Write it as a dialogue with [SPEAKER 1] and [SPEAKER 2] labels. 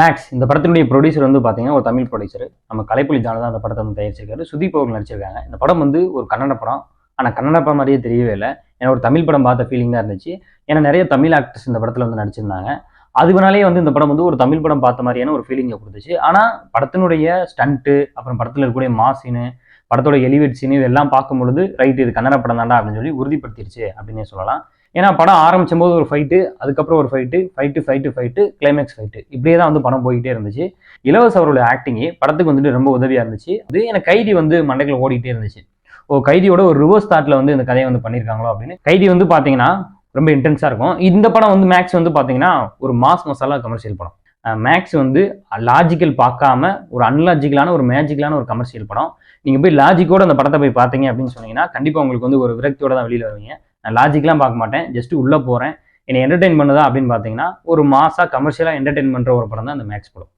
[SPEAKER 1] Maths இந்த படத்தினுடைய producer வந்து பார்த்தீங்கன்னா ஒரு தமிழ் ப்ரொடியூசர். நம்ம கலைப்புலி ஜானு தான் அந்த படத்தை வந்து தயாரிச்சிருக்காரு. சுதீப் அவர்கள் நடிச்சிருக்காங்க. இந்த படம் வந்து ஒரு கன்னட படம். ஆனால் கன்னட படம் மாதிரியே தெரியவே இல்லை. ஏன்னா ஒரு தமிழ் படம் பார்த்த ஃபீலிங் தான் இருந்துச்சு. ஏன்னா நிறைய தமிழ் ஆக்டர்ஸ் இந்த படத்தில் வந்து நடிச்சிருந்தாங்க. அதுனாலே வந்து இந்த படம் வந்து ஒரு தமிழ் படம் பார்த்த மாதிரியான ஒரு ஃபீலிங்கை கொடுத்துச்சு. ஆனால் படத்தினுடைய ஸ்டண்ட்டு, அப்புறம் படத்தில் இருக்கக்கூடிய மாசின்னு, படத்தோட எலிவேட் சீன் இதெல்லாம் பார்க்கும்பொழுது ரைட் இது கன்னட படம் தாண்டா அப்படின்னு சொல்லி உறுதிப்படுத்திடுச்சு அப்படின்னே சொல்லலாம். ஏன்னா படம் ஆரம்பிச்சும் போது ஒரு ஃபைட்டு, அதுக்கப்புறம் ஒரு ஃபைட்டு, கிளைமேக்ஸ் ஃபைட்டு, இப்படியே தான் வந்து படம் போய்கிட்டே இருந்துச்சு. இலவஸ் அவருடைய ஆக்டிங்கு படத்துக்கு வந்துட்டு ரொம்ப உதவியா இருந்துச்சு. அது எனக்கு கைதி வந்து மண்டைக்குள்ள ஓடிட்டே இருந்துச்சு. கைதியோட ஒரு ரிவர்ஸ் தாட்ல வந்து இந்த கதையை வந்து பண்ணியிருக்காங்களோ அப்படின்னு. கைதி வந்து பாத்தீங்கன்னா ரொம்ப இன்டென்ஸா இருக்கும். இந்த படம் வந்து மேக்ஸ் வந்து பாத்தீங்கன்னா ஒரு மாஸ் மசாலா கமர்ஷியல் படம். மேக்ஸ் வந்து லாஜிக்கல் பார்க்காம ஒரு அன்லாஜிக்கலான ஒரு மேஜிக்கலான ஒரு கமர்ஷியல் படம். நீங்க போய் லாஜிக்கோட அந்த படத்தை போய் பார்த்தீங்க அப்படின்னு சொன்னீங்கன்னா கண்டிப்பா உங்களுக்கு வந்து ஒரு விரக்தியோட தான் வெளியில வருவீங்க. நான் லாஜிக்லாம் பார்க்க மாட்டேன், ஜஸ்ட் உள்ள போறேன், என்னை என்டர்டெயின் பண்ணுதா அப்படின்னு பார்த்தீங்கன்னா ஒரு மாசா கமர்ஷியலா என்டர்டெயின் பண்ற ஒரு படம் தான் அந்த மேக்ஸ் படம்.